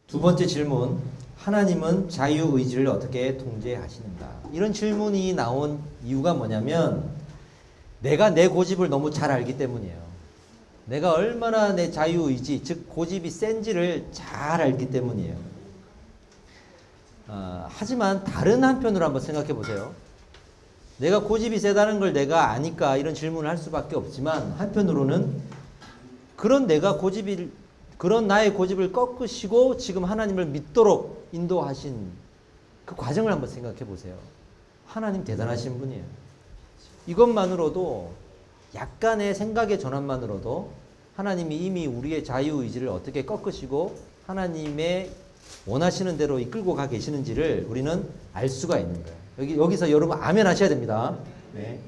두 번째 질문, 하나님은 자유의지를 어떻게 통제하시는가? 이런 질문이 나온 이유가 뭐냐면 내가 내 고집을 너무 잘 알기 때문이에요. 내가 얼마나 내 자유의지, 즉 고집이 센지를 잘 알기 때문이에요. 하지만 다른 한편으로 한번 생각해 보세요. 내가 고집이 세다는 걸 내가 아니까 이런 질문을 할 수밖에 없지만 한편으로는 그런 나의 고집을 꺾으시고 지금 하나님을 믿도록 인도하신 그 과정을 한번 생각해 보세요. 하나님 대단하신 분이에요. 이것만으로도 약간의 생각의 전환만으로도 하나님이 이미 우리의 자유의지를 어떻게 꺾으시고 하나님의 원하시는 대로 이끌고 가 계시는지를 우리는 알 수가 있는 거예요. 여기서 여러분 아멘 하셔야 됩니다. 네.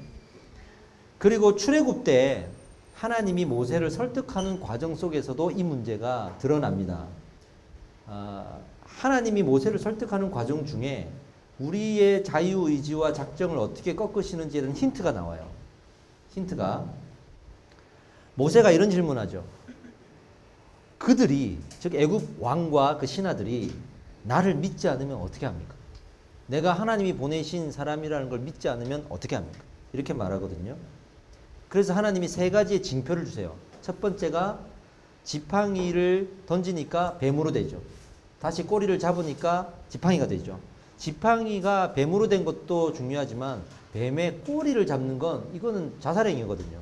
그리고 출애굽 때 하나님이 모세를 설득하는 과정 속에서도 이 문제가 드러납니다. 하나님이 모세를 설득하는 과정 중에 우리의 자유의지와 작정을 어떻게 꺾으시는지는 힌트가 나와요. 힌트가 모세가 이런 질문하죠. 그들이 즉 애굽 왕과 그 신하들이 나를 믿지 않으면 어떻게 합니까? 내가 하나님이 보내신 사람이라는 걸 믿지 않으면 어떻게 합니까? 이렇게 말하거든요. 그래서 하나님이 세 가지의 징표를 주세요. 첫 번째가 지팡이를 던지니까 뱀으로 되죠. 다시 꼬리를 잡으니까 지팡이가 되죠. 지팡이가 뱀으로 된 것도 중요하지만 뱀의 꼬리를 잡는 건 이거는 자살행위거든요.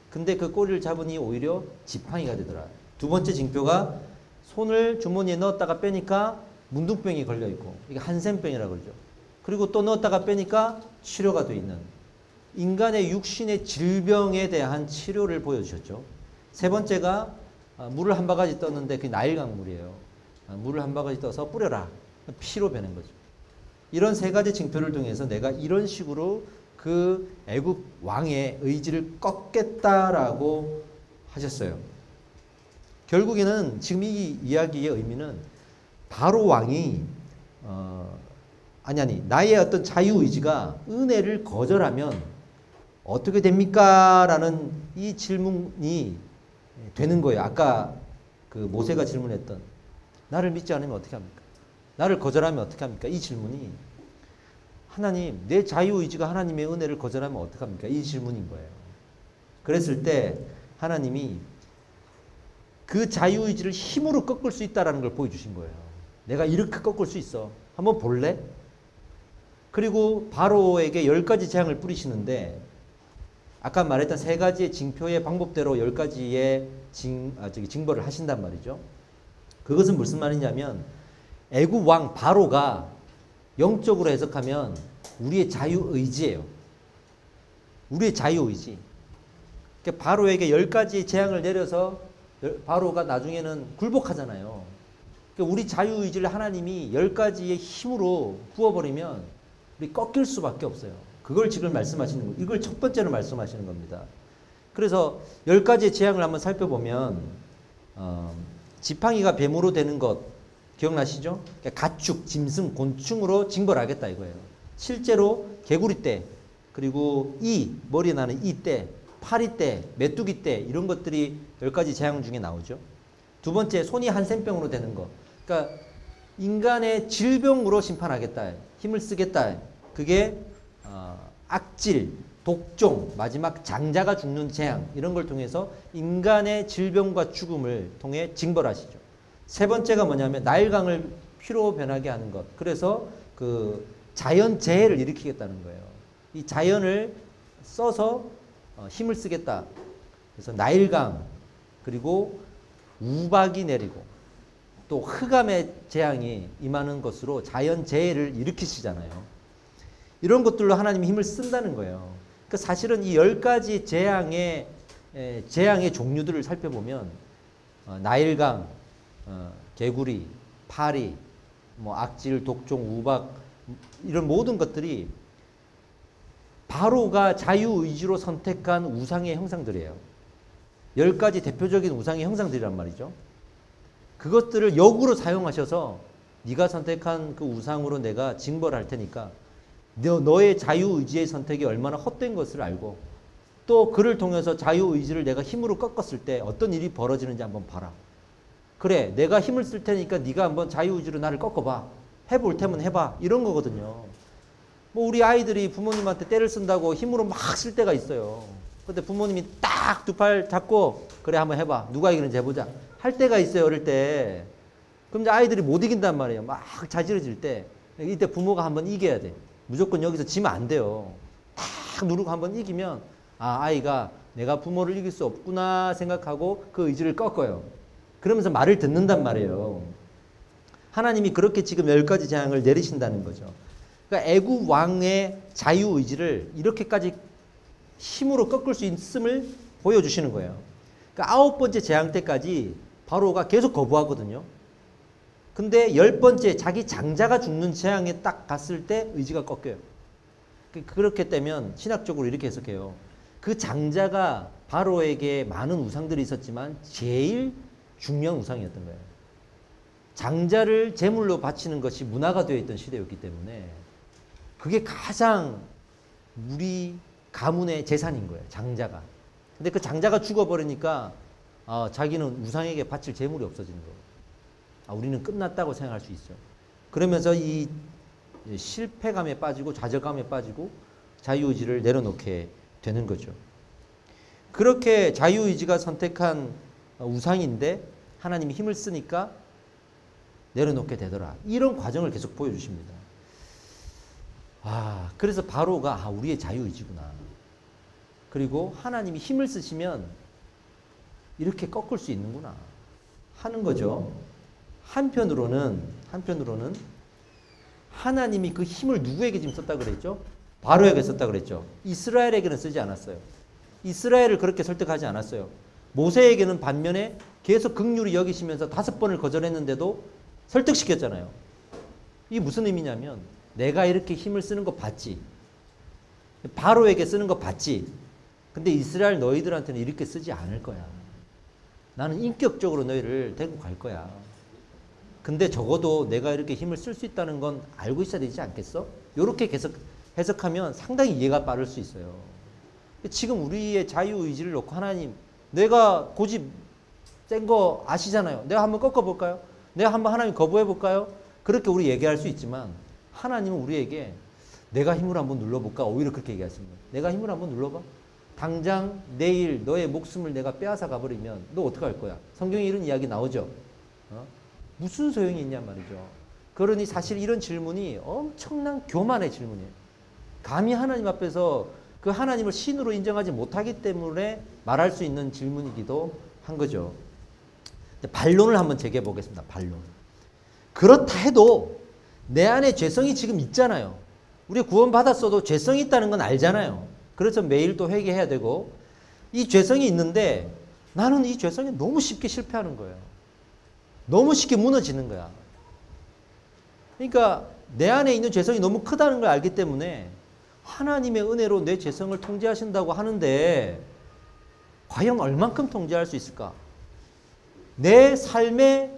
근데 그 꼬리를 잡으니 오히려 지팡이가 되더라. 두 번째 징표가 손을 주머니에 넣었다가 빼니까 문둥병이 걸려있고 이게 한센병이라고 그러죠. 그리고 또 넣었다가 빼니까 치료가 돼 있는 인간의 육신의 질병에 대한 치료를 보여주셨죠. 세 번째가 물을 한 바가지 떴는데 그게 나일강 물이에요. 물을 한 바가지 떠서 뿌려라. 피로 변한 거죠. 이런 세 가지 징표를 통해서 내가 이런 식으로 그 애굽 왕의 의지를 꺾겠다라고 하셨어요. 결국에는 지금 이 이야기의 의미는 바로 왕이 나의 어떤 자유의지가 은혜를 거절하면 어떻게 됩니까? 라는 이 질문이 되는 거예요. 아까 그 모세가 질문했던 나를 믿지 않으면 어떻게 합니까? 나를 거절하면 어떻게 합니까? 이 질문이 하나님, 내 자유의지가 하나님의 은혜를 거절하면 어떻게 합니까? 이 질문인 거예요. 그랬을 때 하나님이 그 자유의지를 힘으로 꺾을 수 있다는 걸 보여주신 거예요. 내가 이렇게 꺾을 수 있어. 한번 볼래? 그리고 바로에게 10가지 재앙을 뿌리시는데 아까 말했던 세 가지의 징표의 방법대로 10가지의 징벌을 하신단 말이죠. 그것은 무슨 말이냐면 애굽 왕 바로가 영적으로 해석하면 우리의 자유의지예요. 우리의 자유의지. 그러니까 바로에게 10가지 재앙을 내려서 바로가 나중에는 굴복하잖아요. 그러니까 우리 자유의지를 하나님이 10가지의 힘으로 부어버리면 우리 꺾일 수밖에 없어요. 그걸 지금 말씀하시는 거예요. 이걸 첫 번째로 말씀하시는 겁니다. 그래서 10가지의 재앙을 한번 살펴보면 지팡이가 뱀으로 되는 것 기억나시죠? 그러니까 가축, 짐승, 곤충으로 징벌하겠다 이거예요. 실제로 개구리 떼, 그리고 머리에 나는 이 떼, 파리 떼, 메뚜기 떼 이런 것들이 10가지 재앙 중에 나오죠. 두 번째, 손이 한센병으로 되는 것. 그러니까 인간의 질병으로 심판하겠다. 힘을 쓰겠다. 그게 악질, 독종, 마지막 장자가 죽는 재앙 이런 걸 통해서 인간의 질병과 죽음을 통해 징벌하시죠. 세 번째가 뭐냐면 나일강을 피로 변하게 하는 것. 그래서 그 자연재해를 일으키겠다는 거예요. 이 자연을 써서 힘을 쓰겠다. 그래서 나일강 그리고 우박이 내리고 또 흑암의 재앙이 임하는 것으로 자연재해를 일으키시잖아요. 이런 것들로 하나님이 힘을 쓴다는 거예요. 그러니까 사실은 이 10가지 재앙의 종류들을 살펴보면 나일강, 개구리, 파리, 악질, 독종, 우박 이런 모든 것들이 바로가 자유의지로 선택한 우상의 형상들이에요. 10가지 대표적인 우상의 형상들이란 말이죠. 그것들을 역으로 사용하셔서 네가 선택한 그 우상으로 내가 징벌할 테니까 너의 자유의지의 선택이 얼마나 헛된 것을 알고 또 그를 통해서 자유의지를 내가 힘으로 꺾었을 때 어떤 일이 벌어지는지 한번 봐라. 그래, 내가 힘을 쓸 테니까 네가 한번 자유의지로 나를 꺾어봐. 해볼 테면 해봐. 이런 거거든요. 뭐 우리 아이들이 부모님한테 때를 쓴다고 힘으로 막 쓸 때가 있어요. 근데 부모님이 딱 두 팔 잡고 그래 한번 해봐. 누가 이기는지 해보자. 할 때가 있어요. 어릴 때. 그럼 이제 아이들이 못 이긴단 말이에요. 막 자지러질 때. 이때 부모가 한번 이겨야 돼. 무조건 여기서 지면 안 돼요. 딱 누르고 한번 이기면 아이가 내가 부모를 이길 수 없구나 생각하고 그 의지를 꺾어요. 그러면서 말을 듣는단 말이에요. 하나님이 그렇게 지금 10가지 재앙을 내리신다는 거죠. 그러니까 애굽 왕의 자유의지를 이렇게까지 힘으로 꺾을 수 있음을 보여주시는 거예요. 그러니까 9번째 재앙 때까지 바로가 계속 거부하거든요. 근데 10번째 자기 장자가 죽는 재앙에 딱 갔을 때 의지가 꺾여요. 그렇게 되면 신학적으로 이렇게 해석해요. 그 장자가 바로에게 많은 우상들이 있었지만 제일 중요한 우상이었던 거예요. 장자를 제물로 바치는 것이 문화가 되어 있던 시대였기 때문에 그게 가장 우리 가문의 재산인 거예요. 장자가. 근데 그 장자가 죽어버리니까 자기는 우상에게 바칠 제물이 없어지는 거예요. 우리는 끝났다고 생각할 수 있어요. 그러면서 이 실패감에 빠지고 좌절감에 빠지고 자유의지를 내려놓게 되는 거죠. 그렇게 자유의지가 선택한 우상인데 하나님이 힘을 쓰니까 내려놓게 되더라. 이런 과정을 계속 보여주십니다. 그래서 바로가 우리의 자유의지구나. 그리고 하나님이 힘을 쓰시면 이렇게 꺾을 수 있는구나 하는 거죠. 한편으로는 하나님이 그 힘을 누구에게 지금 썼다 그랬죠? 바로에게 썼다 그랬죠. 이스라엘에게는 쓰지 않았어요. 이스라엘을 그렇게 설득하지 않았어요. 모세에게는 반면에 계속 긍휼히 여기시면서 5번을 거절했는데도 설득시켰잖아요. 이게 무슨 의미냐면 내가 이렇게 힘을 쓰는 거 봤지. 바로에게 쓰는 거 봤지. 근데 이스라엘 너희들한테는 이렇게 쓰지 않을 거야. 나는 인격적으로 너희를 데리고 갈 거야. 근데 적어도 내가 이렇게 힘을 쓸 수 있다는 건 알고 있어야 되지 않겠어? 이렇게 계속 해석하면 상당히 이해가 빠를 수 있어요. 지금 우리의 자유의지를 놓고 하나님, 내가 고집 센 거 아시잖아요. 내가 한번 꺾어볼까요? 내가 한번 하나님 거부해볼까요? 그렇게 우리 얘기할 수 있지만 하나님은 우리에게 내가 힘을 한번 눌러볼까? 오히려 그렇게 얘기하십니다. 내가 힘을 한번 눌러봐. 당장 내일 너의 목숨을 내가 빼앗아 가버리면 너 어떡할 거야? 성경에 이런 이야기 나오죠. 무슨 소용이 있냔 말이죠. 그러니 사실 이런 질문이 엄청난 교만의 질문이에요. 감히 하나님 앞에서 그 하나님을 신으로 인정하지 못하기 때문에 말할 수 있는 질문이기도 한 거죠. 반론을 한번 제기해 보겠습니다. 반론. 그렇다 해도 내 안에 죄성이 지금 있잖아요. 우리가 구원받았어도 죄성이 있다는 건 알잖아요. 그래서 매일 또 회개해야 되고 이 죄성이 있는데 나는 이 죄성에 너무 쉽게 실패하는 거예요. 너무 쉽게 무너지는 거야. 그러니까 내 안에 있는 죄성이 너무 크다는 걸 알기 때문에 하나님의 은혜로 내 죄성을 통제하신다고 하는데 과연 얼만큼 통제할 수 있을까? 내 삶의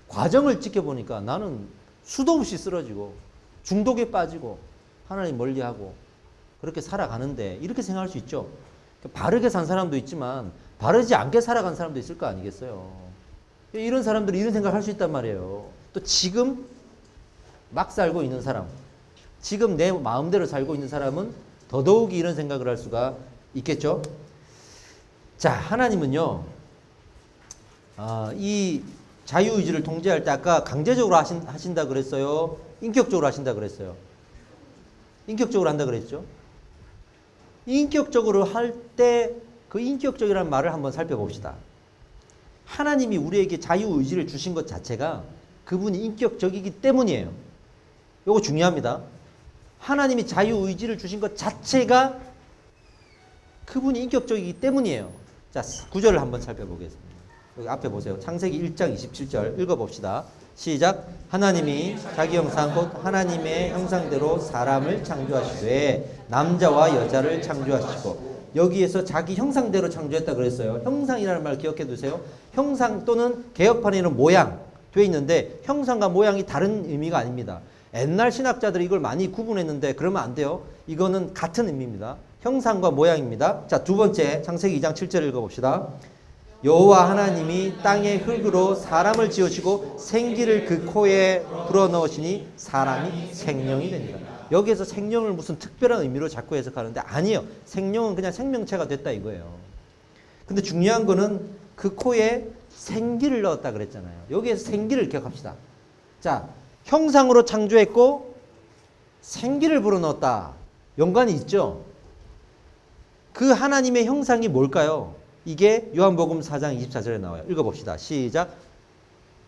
과정을 지켜보니까 나는 수도 없이 쓰러지고 중독에 빠지고 하나님 멀리하고 그렇게 살아가는데 이렇게 생각할 수 있죠. 바르게 산 사람도 있지만 바르지 않게 살아간 사람도 있을 거 아니겠어요. 이런 사람들이 이런 생각을 할 수 있단 말이에요. 또 지금 막 살고 있는 사람, 지금 내 마음대로 살고 있는 사람은 더더욱이 이런 생각을 할 수가 있겠죠. 자, 하나님은요, 이 자유의지를 통제할 때 아까 강제적으로 하신다 그랬어요? 인격적으로 하신다 그랬어요? 인격적으로 한다 그랬죠? 인격적으로 할 때 그 인격적이라는 말을 한번 살펴봅시다. 하나님이 우리에게 자유의지를 주신 것 자체가 그분이 인격적이기 때문이에요. 이거 중요합니다. 하나님이 자유의지를 주신 것 자체가 그분이 인격적이기 때문이에요. 자, 구절을 한번 살펴보겠습니다. 여기 앞에 보세요. 창세기 1장 27절 읽어봅시다. 시작. 하나님이 자기 형상 곧 하나님의 형상대로 사람을 창조하시되 남자와 여자를 창조하시고 여기에서 자기 형상대로 창조했다 그랬어요. 형상이라는 말 기억해 두세요. 형상 또는 개역판에는 모양 돼 있는데 형상과 모양이 다른 의미가 아닙니다. 옛날 신학자들이 이걸 많이 구분했는데 그러면 안 돼요. 이거는 같은 의미입니다. 형상과 모양입니다. 자, 두 번째 창세기 2장 7절 읽어봅시다. 여호와 하나님이 땅의 흙으로 사람을 지으시고 생기를 그 코에 불어넣으시니 사람이 생명이 됩니다. 여기에서 생명을 무슨 특별한 의미로 자꾸 해석하는데 아니에요. 생명은 그냥 생명체가 됐다 이거예요. 근데 중요한 거는 그 코에 생기를 넣었다 그랬잖아요. 여기에서 생기를 기억합시다. 자, 형상으로 창조했고 생기를 불어넣었다. 연관이 있죠. 그 하나님의 형상이 뭘까요? 이게 요한복음 4장 24절에 나와요. 읽어봅시다. 시작.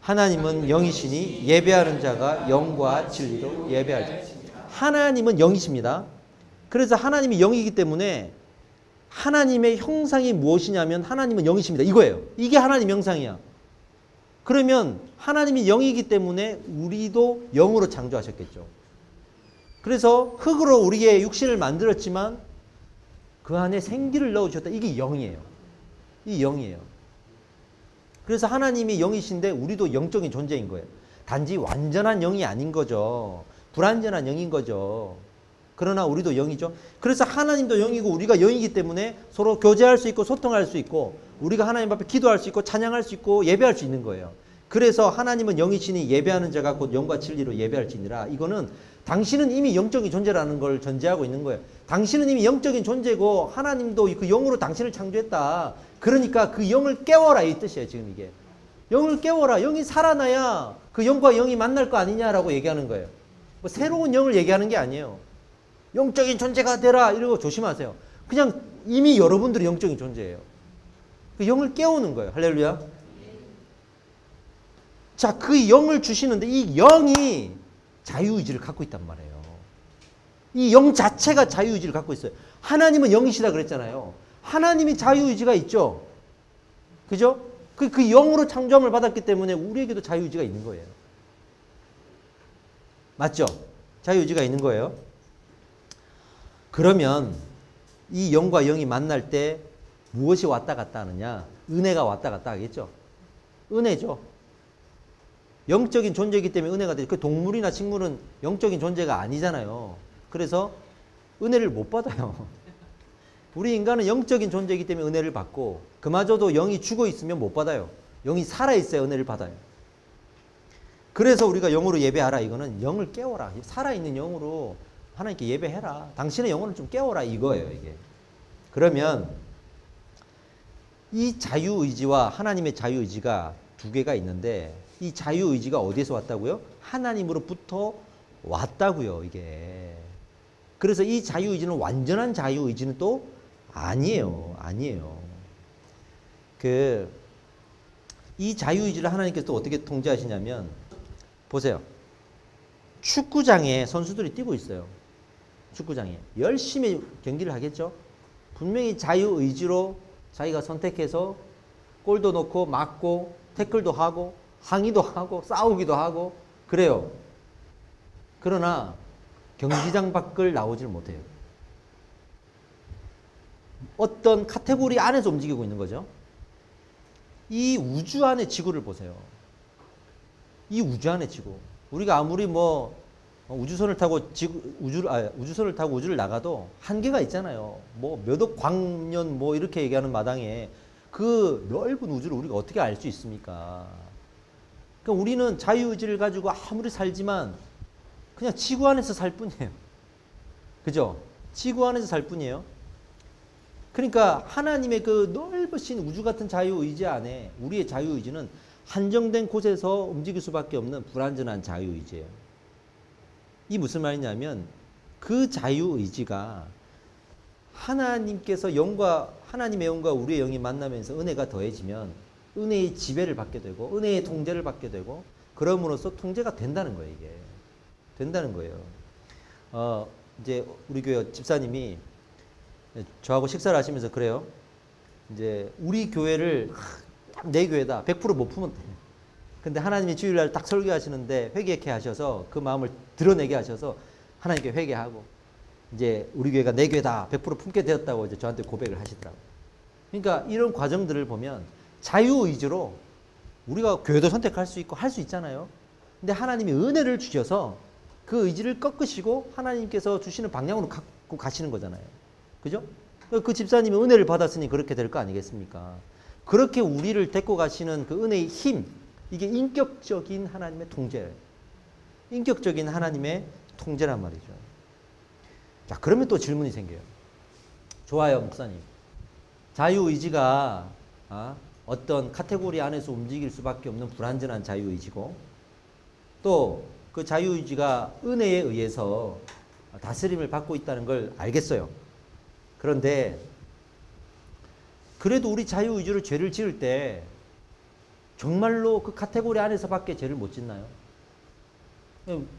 하나님은 영이시니 예배하는 자가 영과 진리로 예배하지. 하나님은 영이십니다. 그래서 하나님이 영이기 때문에 하나님의 형상이 무엇이냐면 하나님은 영이십니다. 이거예요. 이게 하나님 형상이야. 그러면 하나님이 영이기 때문에 우리도 영으로 창조하셨겠죠. 그래서 흙으로 우리의 육신을 만들었지만 그 안에 생기를 넣어주셨다. 이게 영이에요. 이 영이에요. 그래서 하나님이 영이신데 우리도 영적인 존재인 거예요. 단지 완전한 영이 아닌 거죠. 불완전한 영인 거죠. 그러나 우리도 영이죠. 그래서 하나님도 영이고 우리가 영이기 때문에 서로 교제할 수 있고 소통할 수 있고 우리가 하나님 앞에 기도할 수 있고 찬양할 수 있고 예배할 수 있는 거예요. 그래서 하나님은 영이시니 예배하는 자가 곧 영과 진리로 예배할지니라. 이거는 당신은 이미 영적인 존재라는 걸 전제하고 있는 거예요. 당신은 이미 영적인 존재고 하나님도 그 영으로 당신을 창조했다. 그러니까 그 영을 깨워라 이 뜻이에요. 지금 이게. 영을 깨워라. 영이 살아나야 그 영과 영이 만날 거 아니냐라고 얘기하는 거예요. 뭐 새로운 영을 얘기하는 게 아니에요. 영적인 존재가 되라 이러고 조심하세요. 그냥 이미 여러분들이 영적인 존재예요. 그 영을 깨우는 거예요. 할렐루야. 자, 그 영을 주시는데 이 영이 자유의지를 갖고 있단 말이에요. 이 영 자체가 자유의지를 갖고 있어요. 하나님은 영이시다 그랬잖아요. 하나님이 자유의지가 있죠. 그죠? 그 영으로 창조함을 받았기 때문에 우리에게도 자유의지가 있는 거예요. 맞죠? 자유의지가 있는 거예요. 그러면 이 영과 영이 만날 때 무엇이 왔다 갔다 하느냐? 은혜가 왔다 갔다 하겠죠? 은혜죠. 영적인 존재이기 때문에 은혜가 되죠. 그 동물이나 식물은 영적인 존재가 아니잖아요. 그래서 은혜를 못 받아요. 우리 인간은 영적인 존재이기 때문에 은혜를 받고 그마저도 영이 죽어 있으면 못 받아요. 영이 살아있어야 은혜를 받아요. 그래서 우리가 영으로 예배하라. 이거는 영을 깨워라. 살아있는 영으로 하나님께 예배해라. 당신의 영혼을 좀 깨워라. 이거예요. 이게. 그러면 이 자유의지와 하나님의 자유의지가 두 개가 있는데 이 자유의지가 어디에서 왔다고요? 하나님으로부터 왔다고요. 이게. 그래서 이 자유의지는 완전한 자유의지는 또 아니에요. 아니에요. 이 자유의지를 하나님께서 또 어떻게 통제하시냐면 보세요. 축구장에 선수들이 뛰고 있어요. 축구장에. 열심히 경기를 하겠죠. 분명히 자유의지로 자기가 선택해서 골도 넣고 맞고 태클도 하고 항의도 하고 싸우기도 하고 그래요. 그러나 경기장 밖을 나오질 못해요. 어떤 카테고리 안에서 움직이고 있는 거죠. 이 우주 안의 지구를 보세요. 이 우주 안의 지구. 우리가 아무리 뭐 우주선을 타고 우주선을 타고 우주를 나가도 한계가 있잖아요. 뭐 몇 억 광년 뭐 이렇게 얘기하는 마당에 그 넓은 우주를 우리가 어떻게 알 수 있습니까? 그러니까 우리는 자유의지를 가지고 아무리 살지만 그냥 지구 안에서 살 뿐이에요. 그죠? 지구 안에서 살 뿐이에요. 그러니까 하나님의 그 넓으신 우주 같은 자유의지 안에 우리의 자유의지는 한정된 곳에서 움직일 수밖에 없는 불완전한 자유의지예요. 이 무슨 말이냐면 그 자유의지가 하나님께서 하나님의 영과 우리의 영이 만나면서 은혜가 더해지면 은혜의 지배를 받게 되고 은혜의 통제를 받게 되고 그럼으로써 통제가 된다는 거예요. 이게. 된다는 거예요. 이제 우리 교회 집사님이 저하고 식사를 하시면서 그래요. 이제 우리 교회를 딱 내 교회다. 100% 못 품었대. 근데 하나님이 주일날 딱 설교하시는데 회개케 하셔서 그 마음을 드러내게 하셔서 하나님께 회개하고 이제 우리 교회가 내 교회다. 100% 품게 되었다고 이제 저한테 고백을 하시더라고요. 그러니까 이런 과정들을 보면 자유의지로 우리가 교회도 선택할 수 있고 할 수 있잖아요. 근데 하나님이 은혜를 주셔서 그 의지를 꺾으시고 하나님께서 주시는 방향으로 갖고 가시는 거잖아요. 그죠? 그 집사님이 은혜를 받았으니 그렇게 될 거 아니겠습니까? 그렇게 우리를 데리고 가시는 그 은혜의 힘, 이게 인격적인 하나님의 통제예요. 인격적인 하나님의 통제란 말이죠. 자, 그러면 또 질문이 생겨요. 좋아요, 목사님. 자유의지가 어떤 카테고리 안에서 움직일 수밖에 없는 불완전한 자유의지고, 또 그 자유의지가 은혜에 의해서 다스림을 받고 있다는 걸 알겠어요. 그런데 그래도 우리 자유의지로 죄를 지을 때 정말로 그 카테고리 안에서밖에 죄를 못 짓나요?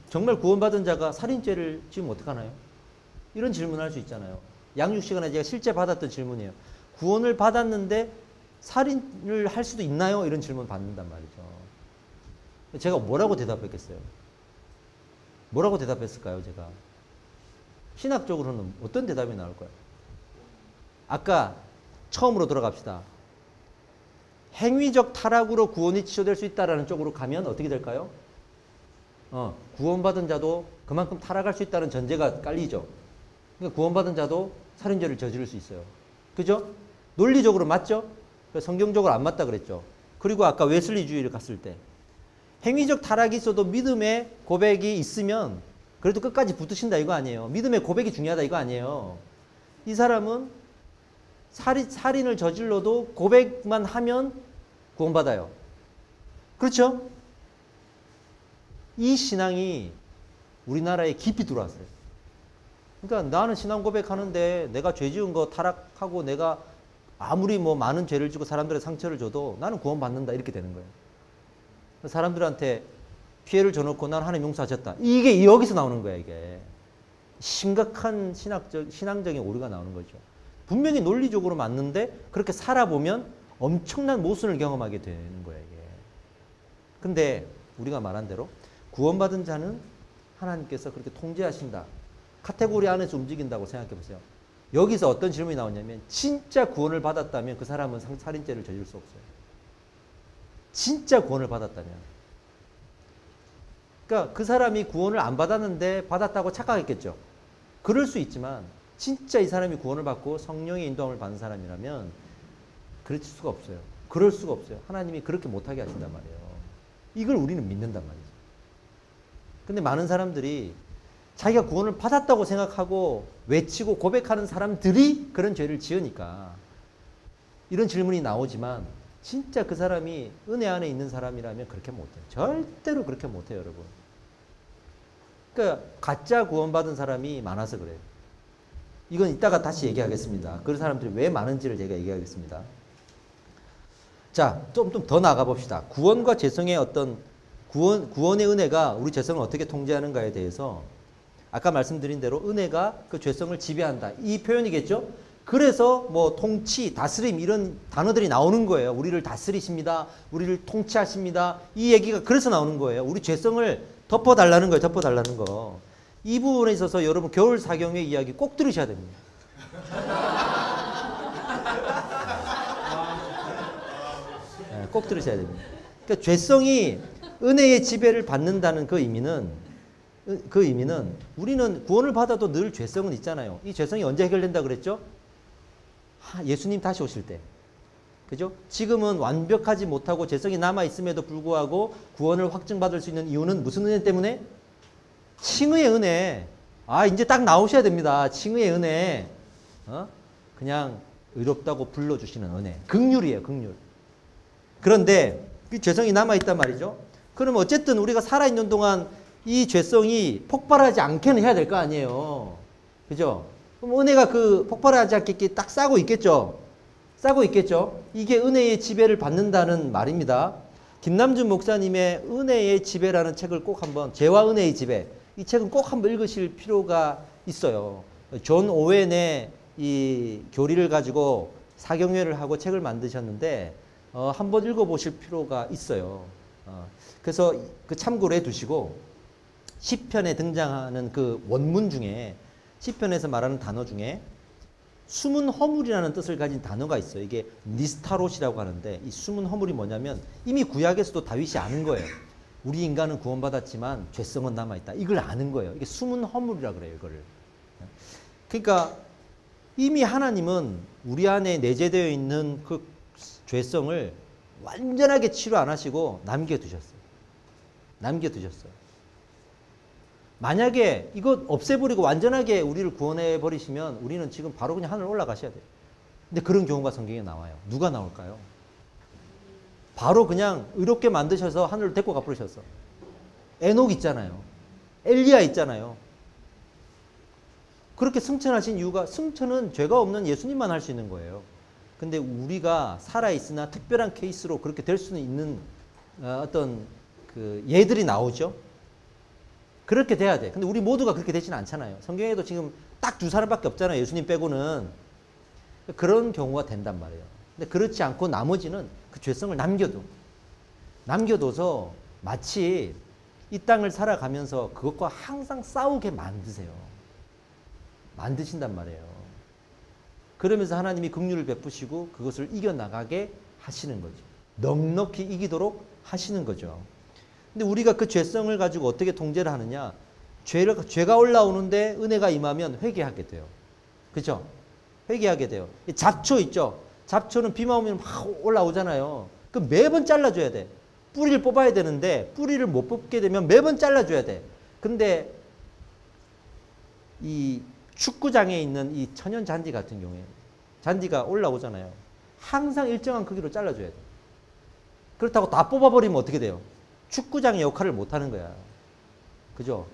정말 구원받은 자가 살인죄를 지으면 어떡하나요? 이런 질문을 할 수 있잖아요. 양육 시간에 제가 실제 받았던 질문이에요. 구원을 받았는데 살인을 할 수도 있나요? 이런 질문 받는단 말이죠. 제가 뭐라고 대답했겠어요? 뭐라고 대답했을까요, 제가? 신학적으로는 어떤 대답이 나올까요? 아까 처음으로 돌아갑시다. 행위적 타락으로 구원이 취소될 수 있다는 쪽으로 가면 어떻게 될까요? 구원받은 자도 그만큼 타락할 수 있다는 전제가 깔리죠. 그러니까 구원받은 자도 살인죄를 저지를 수 있어요. 그죠? 논리적으로 맞죠? 성경적으로 안 맞다 그랬죠. 그리고 아까 웨슬리주의를 갔을 때 행위적 타락이 있어도 믿음의 고백이 있으면 그래도 끝까지 붙으신다 이거 아니에요. 믿음의 고백이 중요하다 이거 아니에요. 이 사람은 살인을 저질러도 고백만 하면 구원받아요. 그렇죠? 이 신앙이 우리나라에 깊이 들어왔어요. 그러니까 나는 신앙 고백하는데 내가 죄 지은 거 타락하고 내가 아무리 뭐 많은 죄를 지고 사람들의 상처를 줘도 나는 구원받는다 이렇게 되는 거예요. 사람들한테 피해를 줘놓고 난 하나님 용서하셨다. 이게 여기서 나오는 거야 이게. 심각한 신앙적인 오류가 나오는 거죠. 분명히 논리적으로 맞는데 그렇게 살아보면 엄청난 모순을 경험하게 되는 거야 이게. 근데 우리가 말한 대로 구원받은 자는 하나님께서 그렇게 통제하신다. 카테고리 안에서 움직인다고 생각해 보세요. 여기서 어떤 질문이 나오냐면 진짜 구원을 받았다면 그 사람은 살인죄를 저질 수 없어요. 진짜 구원을 받았다면. 그러니까 그 사람이 구원을 안 받았는데 받았다고 착각했겠죠. 그럴 수 있지만 진짜 이 사람이 구원을 받고 성령의 인도함을 받는 사람이라면 그럴 수가 없어요. 그럴 수가 없어요. 하나님이 그렇게 못하게 하신단 말이에요. 이걸 우리는 믿는단 말이죠. 근데 많은 사람들이 자기가 구원을 받았다고 생각하고 외치고 고백하는 사람들이 그런 죄를 지으니까 이런 질문이 나오지만 진짜 그 사람이 은혜 안에 있는 사람이라면 그렇게 못해요. 절대로 그렇게 못해요, 여러분. 그러니까 가짜 구원받은 사람이 많아서 그래요. 이건 이따가 다시 얘기하겠습니다. 그런 사람들이 왜 많은지를 제가 얘기하겠습니다. 자, 좀 더 나가 봅시다. 구원과 죄성의 어떤 구원의 은혜가 우리 죄성을 어떻게 통제하는가에 대해서 아까 말씀드린 대로 은혜가 그 죄성을 지배한다. 이 표현이겠죠? 그래서 뭐 통치, 다스림 이런 단어들이 나오는 거예요. 우리를 다스리십니다. 우리를 통치하십니다. 이 얘기가 그래서 나오는 거예요. 우리 죄성을 덮어달라는 거예요. 덮어달라는 거. 이 부분에 있어서 여러분 겨울 사경의 이야기 꼭 들으셔야 됩니다. 네, 꼭 들으셔야 됩니다. 그러니까 죄성이 은혜의 지배를 받는다는 그 의미는 우리는 구원을 받아도 늘 죄성은 있잖아요. 이 죄성이 언제 해결된다 그랬죠? 예수님 다시 오실 때. 그죠? 지금은 완벽하지 못하고 죄성이 남아있음에도 불구하고 구원을 확증받을 수 있는 이유는 무슨 은혜 때문에? 칭의의 은혜. 이제 딱 나오셔야 됩니다. 칭의의 은혜. 그냥 의롭다고 불러주시는 은혜. 긍휼이에요, 긍휼. 그런데 이 죄성이 남아있단 말이죠. 그럼 어쨌든 우리가 살아있는 동안 이 죄성이 폭발하지 않게는 해야 될 거 아니에요. 그죠? 그럼 은혜가 그 폭발하지 않게 딱 싸고 있겠죠? 싸고 있겠죠? 이게 은혜의 지배를 받는다는 말입니다. 김남준 목사님의 은혜의 지배라는 책을 꼭 한번, 죄와 은혜의 지배, 이 책은 꼭 한번 읽으실 필요가 있어요. 존 오웬의 이 교리를 가지고 사경회를 하고 책을 만드셨는데 한번 읽어보실 필요가 있어요. 그래서 그 참고로 해두시고 시편에 등장하는 그 원문 중에 시편에서 말하는 단어 중에 숨은 허물이라는 뜻을 가진 단어가 있어요. 이게 니스타롯이라고 하는데 이 숨은 허물이 뭐냐면 이미 구약에서도 다윗이 아는 거예요. 우리 인간은 구원받았지만 죄성은 남아있다. 이걸 아는 거예요. 이게 숨은 허물이라 그래요. 이거를. 그러니까 이미 하나님은 우리 안에 내재되어 있는 그 죄성을 완전하게 치료 안 하시고 남겨두셨어요. 남겨두셨어요. 만약에 이거 없애버리고 완전하게 우리를 구원해 버리시면 우리는 지금 바로 그냥 하늘 올라가셔야 돼요. 근데 그런 경우가 성경에 나와요. 누가 나올까요? 바로 그냥 의롭게 만드셔서 하늘로 데리고 가버리셨어. 에녹 있잖아요. 엘리야 있잖아요. 그렇게 승천하신 이유가, 승천은 죄가 없는 예수님만 할 수 있는 거예요. 근데 우리가 살아있으나 특별한 케이스로 그렇게 될 수는 있는 어떤 그 예들이 나오죠. 그렇게 돼야 돼. 근데 우리 모두가 그렇게 되지는 않잖아요. 성경에도 지금 딱 2사람밖에 없잖아요. 예수님 빼고는. 그런 경우가 된단 말이에요. 근데 그렇지 않고 나머지는 그 죄성을 남겨둬서 마치 이 땅을 살아가면서 그것과 항상 싸우게 만드세요. 만드신단 말이에요. 그러면서 하나님이 긍휼을 베푸시고 그것을 이겨나가게 하시는 거죠. 넉넉히 이기도록 하시는 거죠. 근데 우리가 그 죄성을 가지고 어떻게 통제를 하느냐? 죄가 올라오는데 은혜가 임하면 회개하게 돼요. 그죠? 회개하게 돼요. 잡초 있죠? 잡초는 비만 오면 막 올라오잖아요. 그 매번 잘라줘야 돼. 뿌리를 뽑아야 되는데 뿌리를 못 뽑게 되면 매번 잘라줘야 돼. 근데 이 축구장에 있는 이 천연 잔디 같은 경우에 잔디가 올라오잖아요. 항상 일정한 크기로 잘라줘야 돼. 그렇다고 다 뽑아버리면 어떻게 돼요? 축구장의 역할을 못하는 거야. 그죠?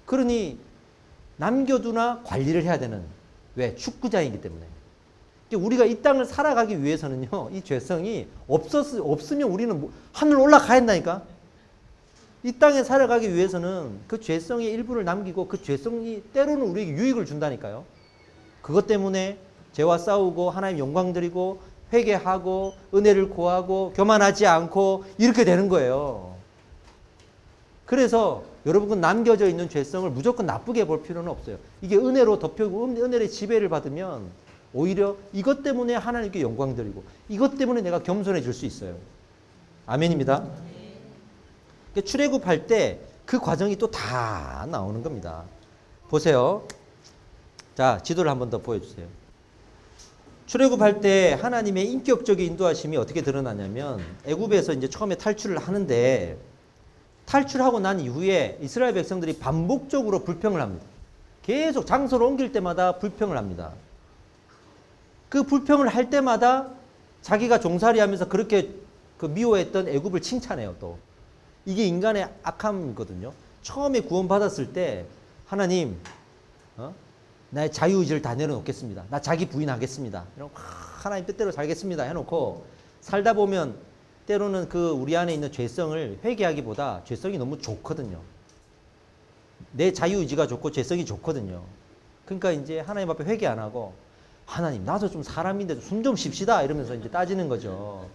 그러니 남겨두나 관리를 해야 되는, 왜? 축구장이기 때문에. 우리가 이 땅을 살아가기 위해서는요, 이 죄성이 없으면 우리는 하늘 올라가야 한다니까? 이 땅에 살아가기 위해서는 그 죄성의 일부를 남기고 그 죄성이 때로는 우리에게 유익을 준다니까요. 그것 때문에 죄와 싸우고 하나님 영광 드리고 회개하고 은혜를 구하고 교만하지 않고 이렇게 되는 거예요. 그래서 여러분 남겨져 있는 죄성을 무조건 나쁘게 볼 필요는 없어요. 이게 은혜로 덮여고 은혜의 지배를 받으면 오히려 이것 때문에 하나님께 영광 드리고 이것 때문에 내가 겸손해질 수 있어요. 아멘입니다. 출애굽할 때 그 과정이 또 다 나오는 겁니다. 보세요. 자, 지도를 한 번 더 보여주세요. 출애굽할 때 하나님의 인격적인 인도하심이 어떻게 드러나냐면 애굽에서 이제 처음에 탈출을 하는데 탈출하고 난 이후에 이스라엘 백성들이 반복적으로 불평을 합니다. 계속 장소를 옮길 때마다 불평을 합니다. 그 불평을 할 때마다 자기가 종살이하면서 그렇게 그 미워했던 애굽을 칭찬해요. 또 이게 인간의 악함이거든요. 처음에 구원받았을 때 하나님 나의 자유의지를 다 내려놓겠습니다. 나 자기 부인하겠습니다. 이런 하나님 뜻대로 살겠습니다 해놓고 살다 보면 때로는 그 우리 안에 있는 죄성을 회개하기보다 죄성이 너무 좋거든요. 내 자유의지가 좋고 죄성이 좋거든요. 그러니까 이제 하나님 앞에 회개 안 하고 하나님 나도 좀 사람인데 숨 좀 쉽시다 이러면서 이제 따지는 거죠.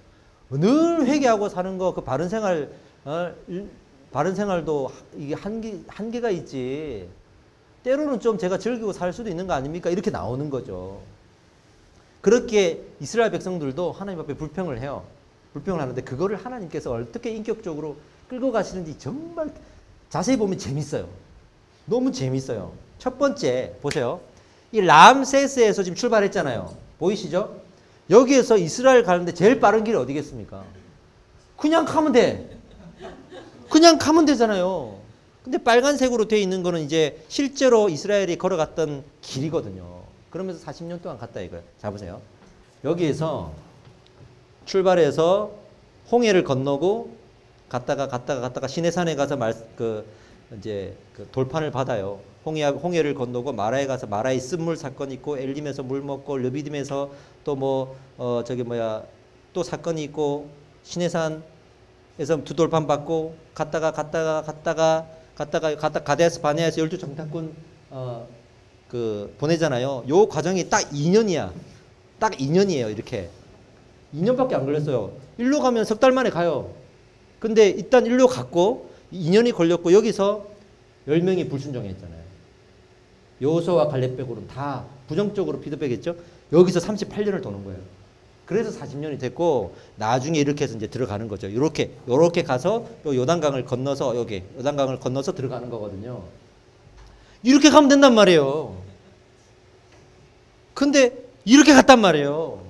늘 회개하고 사는 거 그 바른 생활도 이게 한계가 있지. 때로는 좀 제가 즐기고 살 수도 있는 거 아닙니까? 이렇게 나오는 거죠. 그렇게 이스라엘 백성들도 하나님 앞에 불평을 해요. 불평을 하는데 그거를 하나님께서 어떻게 인격적으로 끌고 가시는지 정말 자세히 보면 재밌어요. 너무 재밌어요. 첫 번째 보세요. 이 람세스에서 지금 출발했잖아요. 보이시죠? 여기에서 이스라엘 가는데 제일 빠른 길이 어디겠습니까? 그냥 가면 돼. 그냥 가면 되잖아요. 근데 빨간색으로 되어 있는 거는 이제 실제로 이스라엘이 걸어갔던 길이거든요. 그러면서 40년 동안 갔다 이거예요. 자 보세요. 여기에서 출발해서 홍해를 건너고 갔다가 시내산에 가서 이제 돌판을 받아요. 홍해를 건너고 마라에 가서 마라의 쓴물 사건이 있고 엘림에서 물 먹고 르비딤에서 또 또 사건이 있고 시내산에서 두 돌판 받고 갔다가 가데스 바네아에서 12 정탐꾼 보내잖아요. 요 과정이 딱 2년이야. 딱 2년이에요. 이렇게 2년밖에 안 걸렸어요. 일로 가면 석 달 만에 가요. 근데 일단 일로 갔고 2년이 걸렸고 여기서 10명이 불순종했잖아요. 여호수아와 갈렙 빼고는 다 부정적으로 피드백했죠. 여기서 38년을 도는 거예요. 그래서 40년이 됐고 나중에 이렇게 해서 이제 들어가는 거죠. 요렇게 가서 요 요단강을 건너서 요단강을 건너서 들어가는 거거든요. 이렇게 가면 된단 말이에요. 근데 이렇게 갔단 말이에요.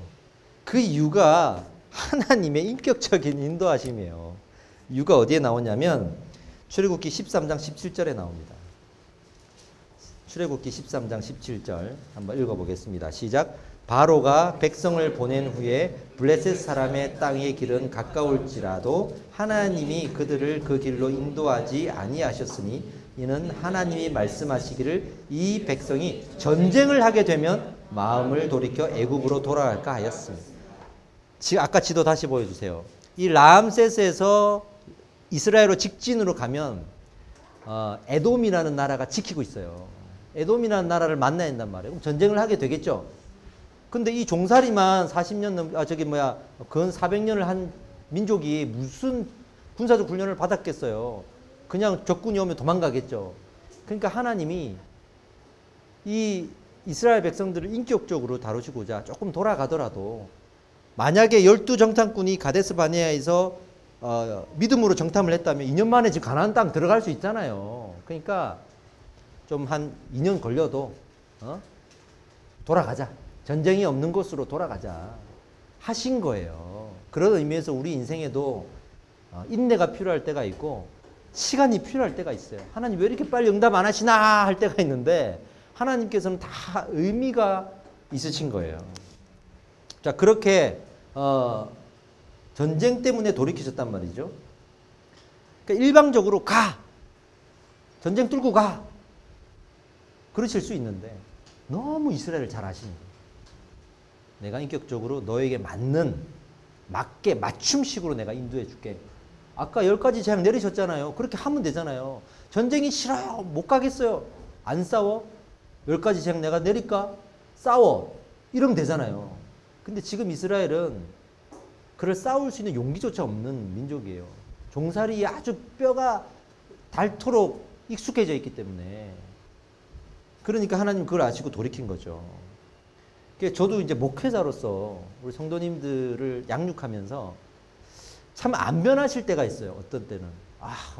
그 그 이유가 하나님의 인격적인 인도하심이에요. 이유가 어디에 나오냐면 출애굽기 13장 17절에 나옵니다. 출애굽기 13장 17절 한번 읽어보겠습니다. 시작. 바로가 백성을 보낸 후에 블레셋 사람의 땅의 길은 가까울지라도 하나님이 그들을 그 길로 인도하지 아니하셨으니 이는 하나님이 말씀하시기를 이 백성이 전쟁을 하게 되면 마음을 돌이켜 애굽으로 돌아갈까 하였습니다. 아까 지도 다시 보여주세요. 이 라암세스에서 이스라엘로 직진으로 가면 에돔이라는 나라가 지키고 있어요. 에돔이라는 나라를 만나야 된단 말이에요. 그럼 전쟁을 하게 되겠죠. 근데 이 종살이만 40년 근 400년을 한 민족이 무슨 군사적 훈련을 받았겠어요. 그냥 적군이 오면 도망가겠죠. 그러니까 하나님이 이 이스라엘 백성들을 인격적으로 다루시고자 조금 돌아가더라도 만약에 12정탐꾼이 가데스 바네아에서 믿음으로 정탐을 했다면 2년 만에 지금 가나안 땅 들어갈 수 있잖아요. 그러니까 좀 한 2년 걸려도 돌아가자. 전쟁이 없는 곳으로 돌아가자 하신 거예요. 그런 의미에서 우리 인생에도 인내가 필요할 때가 있고 시간이 필요할 때가 있어요. 하나님 왜 이렇게 빨리 응답 안 하시나 할 때가 있는데 하나님께서는 다 의미가 있으신 거예요. 자, 그렇게 전쟁 때문에 돌이키셨단 말이죠. 그러니까 일방적으로 가! 전쟁 뚫고 가! 그러실 수 있는데 너무 이스라엘을 잘 아시는 거예요. 내가 인격적으로 너에게 맞게 맞춤식으로 내가 인도해 줄게. 아까 10가지 제약 내리셨잖아요. 그렇게 하면 되잖아요. 전쟁이 싫어요. 못 가겠어요. 안 싸워? 10가지 제약 내가 내릴까? 싸워. 이러면 되잖아요. 근데 지금 이스라엘은 그를 싸울 수 있는 용기조차 없는 민족이에요. 종살이에 아주 뼈가 닳도록 익숙해져 있기 때문에. 그러니까 하나님 그걸 아시고 돌이킨 거죠. 저도 이제 목회자로서 우리 성도님들을 양육하면서 참 안 변하실 때가 있어요. 어떤 때는.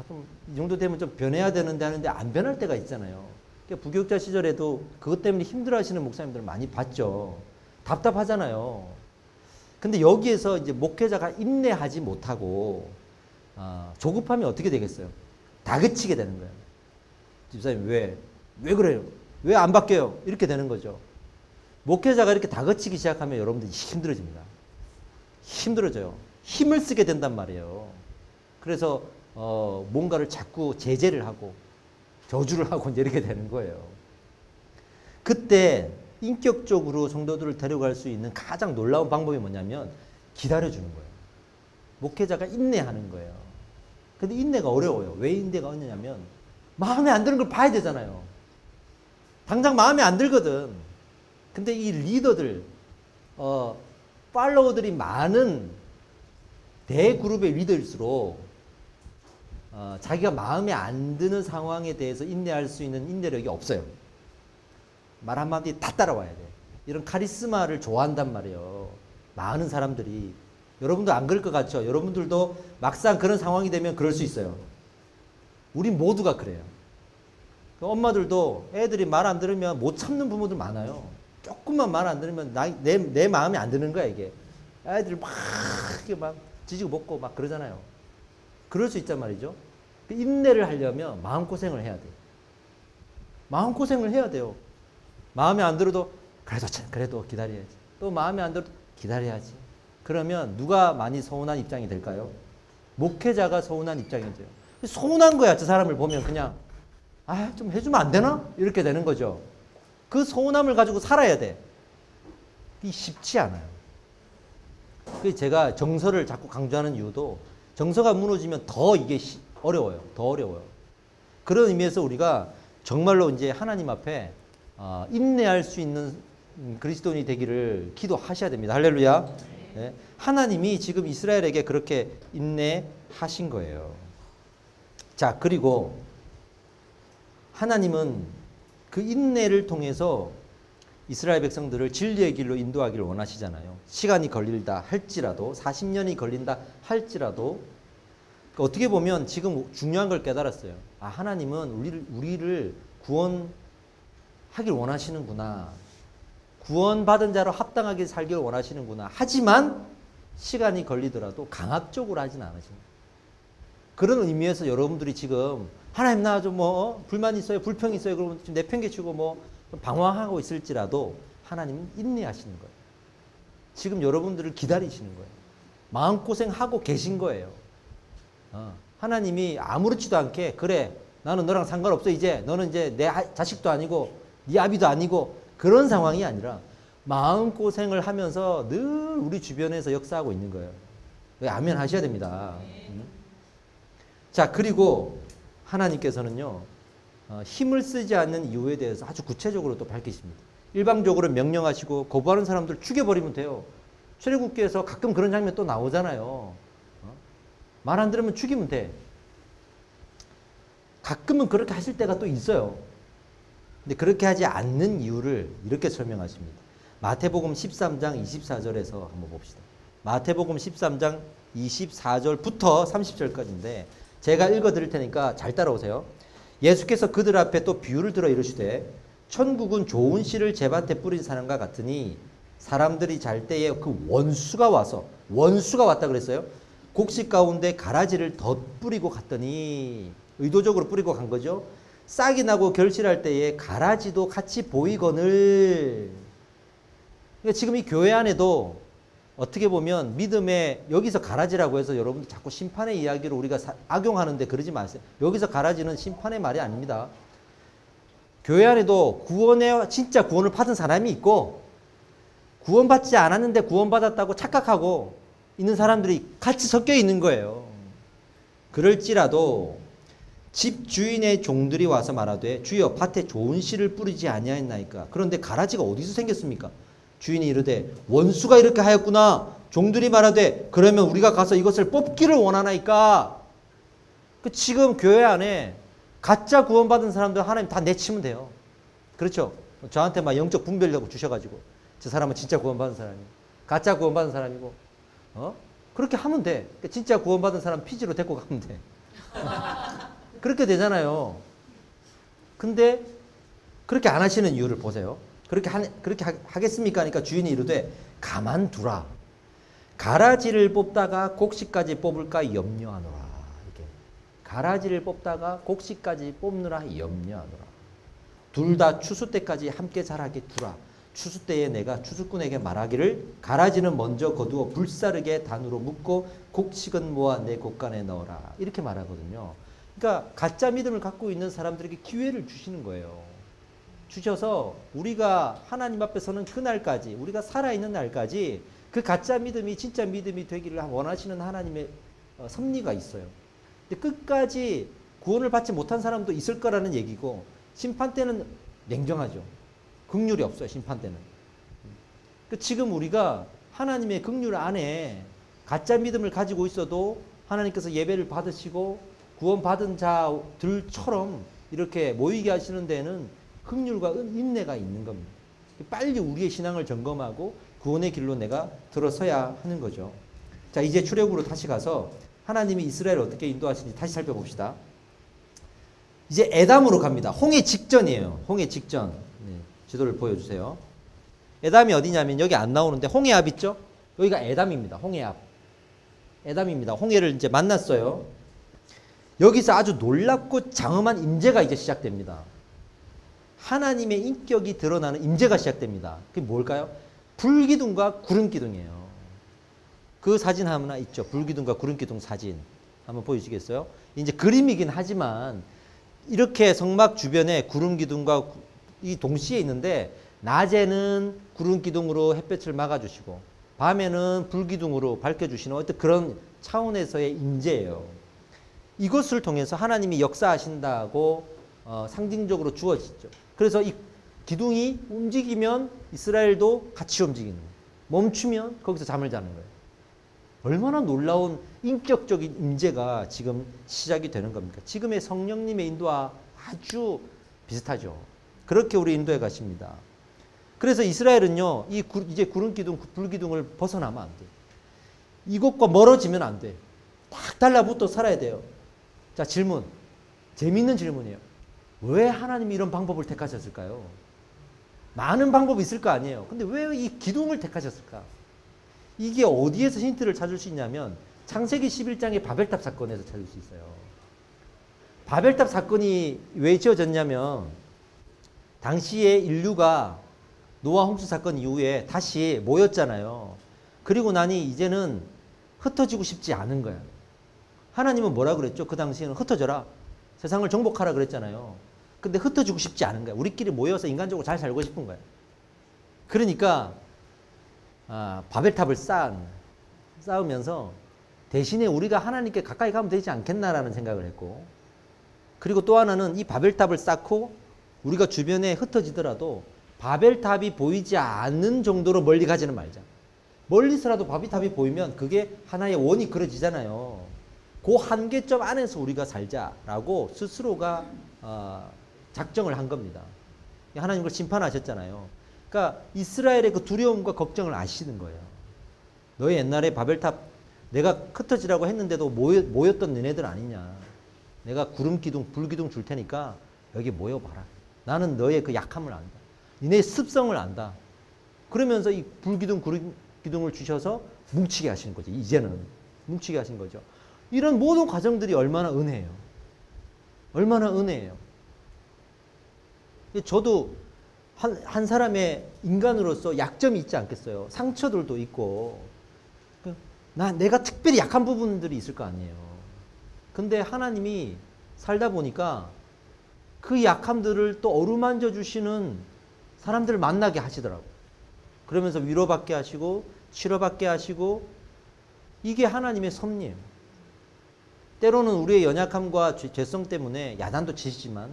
좀 이 정도 되면 좀 변해야 되는데 하는데 안 변할 때가 있잖아요. 부교육자 시절에도 그것 때문에 힘들어 하시는 목사님들을 많이 봤죠. 답답하잖아요. 근데 여기에서 이제 목회자가 인내하지 못하고, 조급하면 어떻게 되겠어요? 다그치게 되는 거예요. 집사님, 왜 그래요? 왜 안 바뀌어요? 이렇게 되는 거죠. 목회자가 이렇게 다그치기 시작하면 여러분들이 힘들어집니다. 힘들어져요. 힘을 쓰게 된단 말이에요. 그래서 뭔가를 자꾸 제재를 하고 저주를 하고 이제 이렇게 되는 거예요. 그때 인격적으로 성도들을 데려갈 수 있는 가장 놀라운 방법이 뭐냐면 기다려주는 거예요. 목회자가 인내하는 거예요. 근데 인내가 어려워요. 왜 인내가 어려냐면 마음에 안 드는 걸 봐야 되잖아요. 당장 마음에 안 들거든. 근데 이 리더들, 팔로워들이 많은 대그룹의 리더일수록 자기가 마음에 안 드는 상황에 대해서 인내할 수 있는 인내력이 없어요. 말 한마디 다 따라와야 돼. 이런 카리스마를 좋아한단 말이에요. 많은 사람들이. 여러분도 안 그럴 것 같죠? 여러분들도 막상 그런 상황이 되면 그럴 수 있어요. 우리 모두가 그래요. 엄마들도 애들이 말 안 들으면 못 참는 부모들 많아요. 조금만 말 안 들으면 내 마음에 안 드는 거야, 이게. 애들이 막 지지고 볶고 막 그러잖아요. 그럴 수 있단 말이죠. 인내를 하려면 마음고생을 해야 돼요. 마음고생을 해야 돼요. 마음에 안 들어도 그래도 기다려야지. 또 마음에 안 들어도 기다려야지. 그러면 누가 많이 서운한 입장이 될까요? 목회자가 서운한 입장이 돼요. 서운한 거야. 저 사람을 보면 그냥 좀 해주면 안 되나? 이렇게 되는 거죠. 그 서운함을 가지고 살아야 돼. 이게 쉽지 않아요. 그래서 제가 정서를 자꾸 강조하는 이유도 정서가 무너지면 더 이게 어려워요. 더 어려워요. 그런 의미에서 우리가 정말로 이제 하나님 앞에 인내할 수 있는 그리스도인이 되기를 기도하셔야 됩니다. 할렐루야. 네. 하나님이 지금 이스라엘에게 그렇게 인내하신 거예요. 자, 그리고 하나님은 그 인내를 통해서 이스라엘 백성들을 진리의 길로 인도하기를 원하시잖아요. 시간이 걸린다 할지라도 40년이 걸린다 할지라도 어떻게 보면 지금 중요한 걸 깨달았어요. 하나님은 우리를 구원하길 원하시는구나. 구원받은 자로 합당하게 살기를 원하시는구나. 하지만 시간이 걸리더라도 강압적으로 하진 않으십니다. 그런 의미에서 여러분들이 지금 하나님 나 좀 뭐 불만 있어요, 불평 있어요, 그러면 지금 내팽개치고 뭐 방황하고 있을지라도 하나님은 인내하시는 거예요. 지금 여러분들을 기다리시는 거예요. 마음고생하고 계신 거예요. 하나님이 아무렇지도 않게 그래 나는 너랑 상관없어 이제 너는 이제 내 자식도 아니고 네 아비도 아니고 그런 상황이 아니라 마음고생을 하면서 늘 우리 주변에서 역사하고 있는 거예요. 아멘 하셔야 됩니다. 자, 그리고 하나님께서는요 힘을 쓰지 않는 이유에 대해서 아주 구체적으로 또 밝히십니다. 일방적으로 명령하시고 거부하는 사람들 죽여버리면 돼요. 출애굽기에서 가끔 그런 장면 또 나오잖아요. 말 안 들으면 죽이면 돼. 가끔은 그렇게 하실 때가 또 있어요. 근데 그렇게 하지 않는 이유를 이렇게 설명하십니다. 마태복음 13장 24절에서 한번 봅시다. 마태복음 13장 24절부터 30절까지인데 제가 읽어드릴 테니까 잘 따라오세요. 예수께서 그들 앞에 또 비유를 들어 이르시되 천국은 좋은 씨를 제밭에 뿌린 사람과 같으니 사람들이 잘 때에 그 원수가 왔다 그랬어요. 곡식 가운데 가라지를 덧뿌리고 갔더니 의도적으로 뿌리고 간 거죠. 싹이 나고 결실할 때에 가라지도 같이 보이거늘. 그러니까 지금 이 교회 안에도 어떻게 보면 믿음의 여기서 가라지라고 해서 여러분들 자꾸 심판의 이야기를 우리가 악용하는데 그러지 마세요. 여기서 가라지는 심판의 말이 아닙니다. 교회 안에도 진짜 구원을 받은 사람이 있고 구원받지 않았는데 구원받았다고 착각하고 있는 사람들이 같이 섞여 있는 거예요. 그럴지라도 집 주인의 종들이 와서 말하되 주여 밭에 좋은 씨를 뿌리지 아니하였나이까. 그런데 가라지가 어디서 생겼습니까? 주인이 이르되 원수가 이렇게 하였구나. 종들이 말하되 그러면 우리가 가서 이것을 뽑기를 원하나이까. 지금 교회 안에 가짜 구원받은 사람들 하나님 다 내치면 돼요. 그렇죠? 저한테 막 영적 분별력을 주셔가지고 저 사람은 진짜 구원받은 사람이고 가짜 구원받은 사람이고 그렇게 하면 돼. 진짜 구원받은 사람 피지로 데리고 가면 돼. 그렇게 되잖아요. 근데 그렇게 안 하시는 이유를 보세요. 그렇게 하겠습니까? 하니까 주인이 이르되 가만두라. 가라지를 뽑다가 곡식까지 뽑을까 염려하노라. 이게 가라지를 뽑다가 곡식까지 뽑느라 염려하노라. 둘 다 추수 때까지 함께 자라게 두라. 추수 때에 내가 추수꾼에게 말하기를 가라지는 먼저 거두어 불사르게 단으로 묶고 곡식은 모아 내 곡간에 넣어라. 이렇게 말하거든요. 그러니까 가짜 믿음을 갖고 있는 사람들에게 기회를 주시는 거예요. 주셔서 우리가 하나님 앞에 서는 그날까지 우리가 살아있는 날까지 그 가짜 믿음이 진짜 믿음이 되기를 원하시는 하나님의 섭리가 있어요. 근데 끝까지 구원을 받지 못한 사람도 있을 거라는 얘기고 심판 때는 냉정하죠. 긍휼이 없어요. 심판 때는. 지금 우리가 하나님의 긍휼 안에 가짜 믿음을 가지고 있어도 하나님께서 예배를 받으시고 구원받은 자들처럼 이렇게 모이게 하시는 데는 긍휼과 인내가 있는 겁니다. 빨리 우리의 신앙을 점검하고 구원의 길로 내가 들어서야 하는 거죠. 자, 이제 출애굽으로 다시 가서 하나님이 이스라엘을 어떻게 인도하시는지 다시 살펴봅시다. 이제 에담으로 갑니다. 홍해 직전이에요. 홍해 직전. 네, 지도를 보여주세요. 에담이 어디냐면 여기 안 나오는데 홍해압 있죠? 여기가 에담입니다. 홍해압. 에담입니다. 홍해를 이제 만났어요. 여기서 아주 놀랍고 장엄한 임재가 이제 시작됩니다. 하나님의 인격이 드러나는 임재가 시작됩니다. 그게 뭘까요? 불기둥과 구름기둥이에요. 그 사진 하나 있죠. 불기둥과 구름기둥 사진. 한번 보여주시겠어요? 이제 그림이긴 하지만 이렇게 성막 주변에 구름기둥과 이 동시에 있는데 낮에는 구름기둥으로 햇볕을 막아주시고 밤에는 불기둥으로 밝혀주시는 어떤 그런 차원에서의 임재예요. 이것을 통해서 하나님이 역사하신다고 상징적으로 주어지죠. 그래서 이 기둥이 움직이면 이스라엘도 같이 움직이는 거예요. 멈추면 거기서 잠을 자는 거예요. 얼마나 놀라운 인격적인 임재가 지금 시작이 되는 겁니까? 지금의 성령님의 인도와 아주 비슷하죠. 그렇게 우리 인도해 가십니다. 그래서 이스라엘은요, 이제 구름기둥, 불기둥을 벗어나면 안 돼요. 이것과 멀어지면 안 돼. 딱 달라붙어 살아야 돼요. 자, 질문. 재밌는 질문이에요. 왜 하나님이 이런 방법을 택하셨을까요? 많은 방법이 있을 거 아니에요. 근데 왜 이 기둥을 택하셨을까? 이게 어디에서 힌트를 찾을 수 있냐면 창세기 11장의 바벨탑 사건에서 찾을 수 있어요. 바벨탑 사건이 왜 지어졌냐면 당시에 인류가 노아 홍수 사건 이후에 다시 모였잖아요. 그리고 나니 이제는 흩어지고 싶지 않은 거야. 하나님은 뭐라 그랬죠? 그 당시에는 흩어져라. 세상을 정복하라 그랬잖아요. 근데 흩어지고 싶지 않은 거야. 우리끼리 모여서 인간적으로 잘 살고 싶은 거야. 그러니까 바벨탑을 쌓으면서 대신에 우리가 하나님께 가까이 가면 되지 않겠나라는 생각을 했고, 그리고 또 하나는 이 바벨탑을 쌓고 우리가 주변에 흩어지더라도 바벨탑이 보이지 않는 정도로 멀리 가지는 말자. 멀리서라도 바벨탑이 보이면 그게 하나의 원이 그려지잖아요. 그 한계점 안에서 우리가 살자라고 스스로가 작정을 한 겁니다. 하나님 그걸 심판하셨잖아요. 그러니까 이스라엘의 그 두려움과 걱정을 아시는 거예요. 너희 옛날에 바벨탑 내가 흩어지라고 했는데도 모였던 너네들 아니냐. 내가 구름 기둥, 불 기둥 줄 테니까 여기 모여봐라. 나는 너의 그 약함을 안다. 너의 습성을 안다. 그러면서 이 불 기둥, 구름 기둥을 주셔서 뭉치게 하시는 거죠. 이제는 뭉치게 하신 거죠. 이런 모든 과정들이 얼마나 은혜예요. 얼마나 은혜예요. 저도 한 사람의 인간으로서 약점이 있지 않겠어요. 상처들도 있고 내가 특별히 약한 부분들이 있을 거 아니에요. 근데 하나님이 살다 보니까 그 약함들을 또 어루만져 주시는 사람들을 만나게 하시더라고요. 그러면서 위로받게 하시고 치료받게 하시고, 이게 하나님의 섭리예요. 때로는 우리의 연약함과 죄성 때문에 야단도 치시지만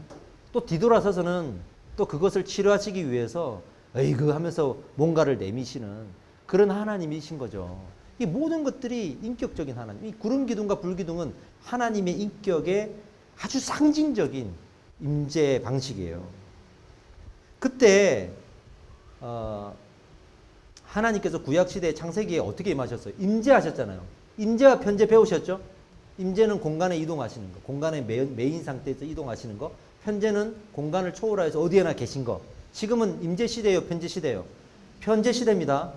또 뒤돌아서서는 또 그것을 치료하시기 위해서 에이그 하면서 뭔가를 내미시는 그런 하나님이신 거죠. 이 모든 것들이 인격적인 하나님. 이 구름 기둥과 불 기둥은 하나님의 인격의 아주 상징적인 임재 방식이에요. 그때 하나님께서 구약시대 창세기에 어떻게 임하셨어요? 임재하셨잖아요. 임재와 편재 배우셨죠? 임재는 공간에 이동하시는 거, 공간의 메인 상태에서 이동하시는 거. 편재는 공간을 초월해서 어디에나 계신 거. 지금은 임재 시대예요, 편재 시대예요? 편재 시대입니다.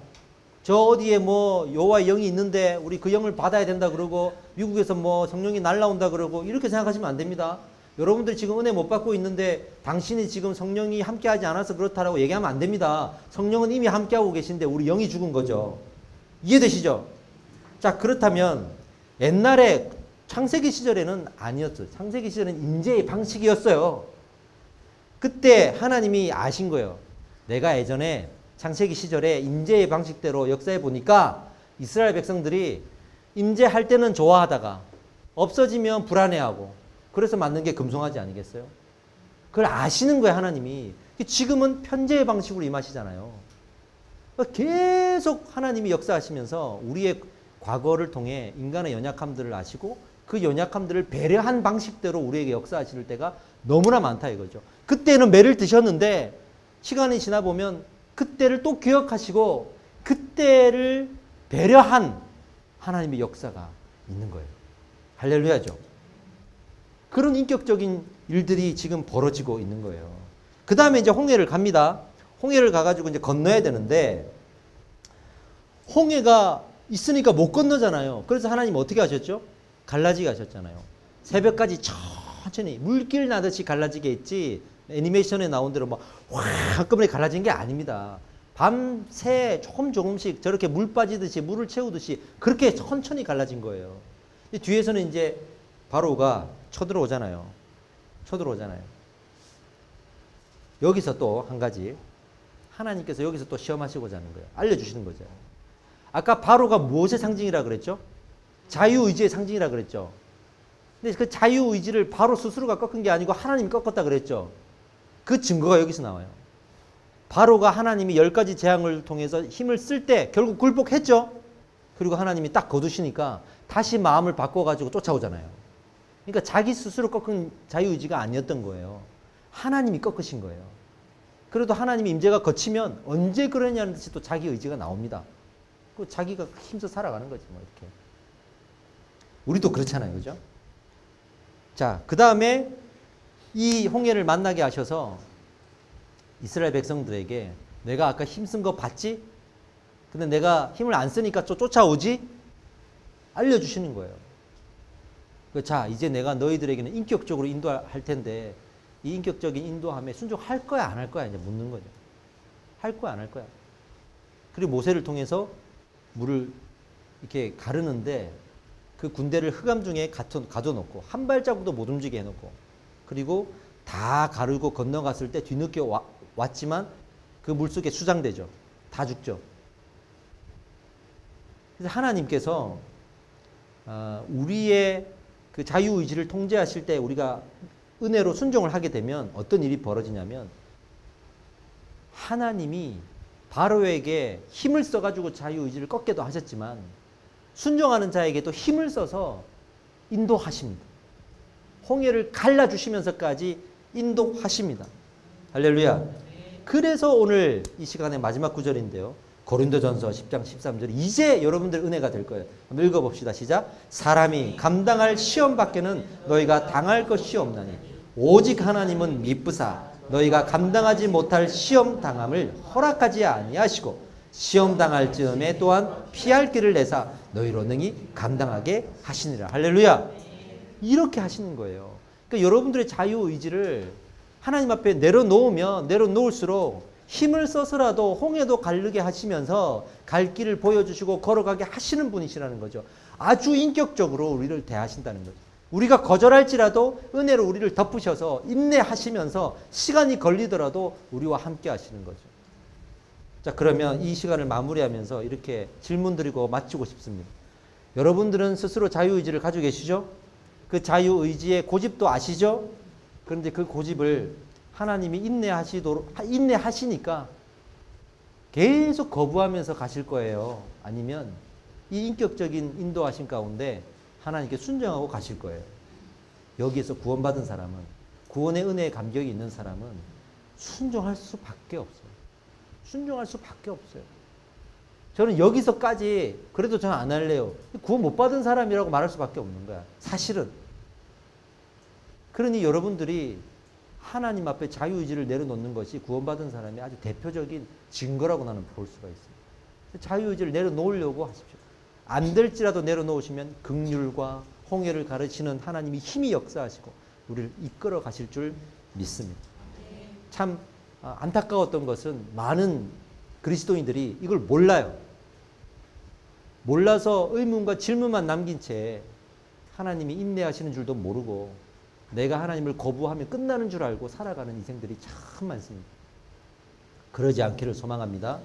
저 어디에 뭐 여호와의 영이 있는데 우리 그 영을 받아야 된다 그러고 미국에서 뭐 성령이 날라온다 그러고 이렇게 생각하시면 안 됩니다. 여러분들이 지금 은혜 못 받고 있는데 당신이 지금 성령이 함께하지 않아서 그렇다라고 얘기하면 안 됩니다. 성령은 이미 함께하고 계신데 우리 영이 죽은 거죠. 이해되시죠? 자, 그렇다면 옛날에 창세기 시절에는 아니었어요. 창세기 시절은 임재의 방식이었어요. 그때 하나님이 아신 거예요. 내가 예전에 창세기 시절에 임재의 방식대로 역사해 보니까 이스라엘 백성들이 임재할 때는 좋아하다가 없어지면 불안해하고, 그래서 만든 게 금송아지 아니겠어요? 그걸 아시는 거예요, 하나님이. 지금은 편재의 방식으로 임하시잖아요. 계속 하나님이 역사하시면서 우리의 과거를 통해 인간의 연약함들을 아시고 그 연약함들을 배려한 방식대로 우리에게 역사하실 때가 너무나 많다 이거죠. 그때는 매를 드셨는데 시간이 지나 보면 그때를 또 기억하시고 그때를 배려한 하나님의 역사가 있는 거예요. 할렐루야죠. 그런 인격적인 일들이 지금 벌어지고 있는 거예요. 그 다음에 이제 홍해를 갑니다. 홍해를 가가지고 이제 건너야 되는데 홍해가 있으니까 못 건너잖아요. 그래서 하나님 어떻게 하셨죠? 갈라지게 하셨잖아요. 새벽까지 천천히 물길 나듯이 갈라지게 했지, 애니메이션에 나온 대로 막 한꺼번에 갈라진 게 아닙니다. 밤새 조금씩 저렇게 물 빠지듯이 물을 채우듯이 그렇게 천천히 갈라진 거예요. 뒤에서는 이제 바로가 쳐들어오잖아요. 여기서 또 한 가지 하나님께서 여기서 또 시험하시고자 하는 거예요. 알려주시는 거죠. 아까 바로가 무엇의 상징이라 그랬죠? 자유의지의 상징이라 그랬죠. 근데 그 자유의지를 바로 스스로가 꺾은 게 아니고 하나님이 꺾었다 그랬죠. 그 증거가 여기서 나와요. 바로가 하나님이 10가지 재앙을 통해서 힘을 쓸 때 결국 굴복했죠. 그리고 하나님이 딱 거두시니까 다시 마음을 바꿔가지고 쫓아오잖아요. 그러니까 자기 스스로 꺾은 자유의지가 아니었던 거예요. 하나님이 꺾으신 거예요. 그래도 하나님이 임재가 거치면 언제 그러냐는 듯이 또 자기 의지가 나옵니다. 그 자기가 힘써 살아가는 거지 뭐 이렇게. 우리도 그렇잖아요, 그죠? 자, 그 다음에 이 홍해를 만나게 하셔서 이스라엘 백성들에게 내가 아까 힘쓴 거 봤지? 근데 내가 힘을 안 쓰니까 쫓아오지? 알려주시는 거예요. 자, 이제 내가 너희들에게는 인격적으로 인도할 텐데 이 인격적인 인도함에 순종할 거야 안 할 거야 이제 묻는 거죠. 할 거야 안 할 거야. 그리고 모세를 통해서 물을 이렇게 가르는데 그 군대를 흑암 중에 가둬놓고 한 발자국도 못 움직이게 해놓고 그리고 다 가르고 건너갔을 때 뒤늦게 왔지만 그 물속에 수장되죠. 다 죽죠. 그래서 하나님께서 우리의 그 자유의지를 통제하실 때 우리가 은혜로 순종을 하게 되면 어떤 일이 벌어지냐면 하나님이 바로에게 힘을 써가지고 자유의지를 꺾게도 하셨지만 순종하는 자에게도 힘을 써서 인도하십니다. 홍해를 갈라주시면서까지 인도하십니다. 할렐루야. 그래서 오늘 이 시간의 마지막 구절인데요. 고린도전서 10장 13절 이제 여러분들 은혜가 될 거예요. 한번 읽어봅시다. 시작. 사람이 감당할 시험 밖에는 너희가 당할 것이 없나니 오직 하나님은 미쁘사 너희가 감당하지 못할 시험 당함을 허락하지 아니하시고 시험 당할 즈음에 또한 피할 길을 내사 너희로 능히 감당하게 하시니라. 할렐루야. 이렇게 하시는 거예요. 그러니까 여러분들의 자유의지를 하나님 앞에 내려놓으면 내려놓을수록 힘을 써서라도 홍해도 가르게 하시면서 갈 길을 보여주시고 걸어가게 하시는 분이시라는 거죠. 아주 인격적으로 우리를 대하신다는 거죠. 우리가 거절할지라도 은혜로 우리를 덮으셔서 인내하시면서 시간이 걸리더라도 우리와 함께 하시는 거죠. 자, 그러면 이 시간을 마무리하면서 이렇게 질문 드리고 마치고 싶습니다. 여러분들은 스스로 자유의지를 가지고 계시죠? 그 자유의지의 고집도 아시죠? 그런데 그 고집을 하나님이 인내하시니까 계속 거부하면서 가실 거예요. 아니면 이 인격적인 인도하심 가운데 하나님께 순종하고 가실 거예요. 여기에서 구원받은 사람은, 구원의 은혜의 감격이 있는 사람은 순종할 수밖에 없어요. 순종할 수밖에 없어요. 저는 여기서까지 그래도 저는 안 할래요. 구원 못 받은 사람이라고 말할 수밖에 없는 거야. 사실은. 그러니 여러분들이 하나님 앞에 자유의지를 내려놓는 것이 구원받은 사람의 아주 대표적인 증거라고 나는 볼 수가 있습니다. 자유의지를 내려놓으려고 하십시오. 안 될지라도 내려놓으시면 긍휼과 홍해를 가르치는 하나님이 힘이 역사하시고 우리를 이끌어 가실 줄 믿습니다. 참 안타까웠던 것은 많은 그리스도인들이 이걸 몰라요. 몰라서 의문과 질문만 남긴 채 하나님이 인내하시는 줄도 모르고 내가 하나님을 거부하면 끝나는 줄 알고 살아가는 인생들이 참 많습니다. 그러지 않기를 소망합니다.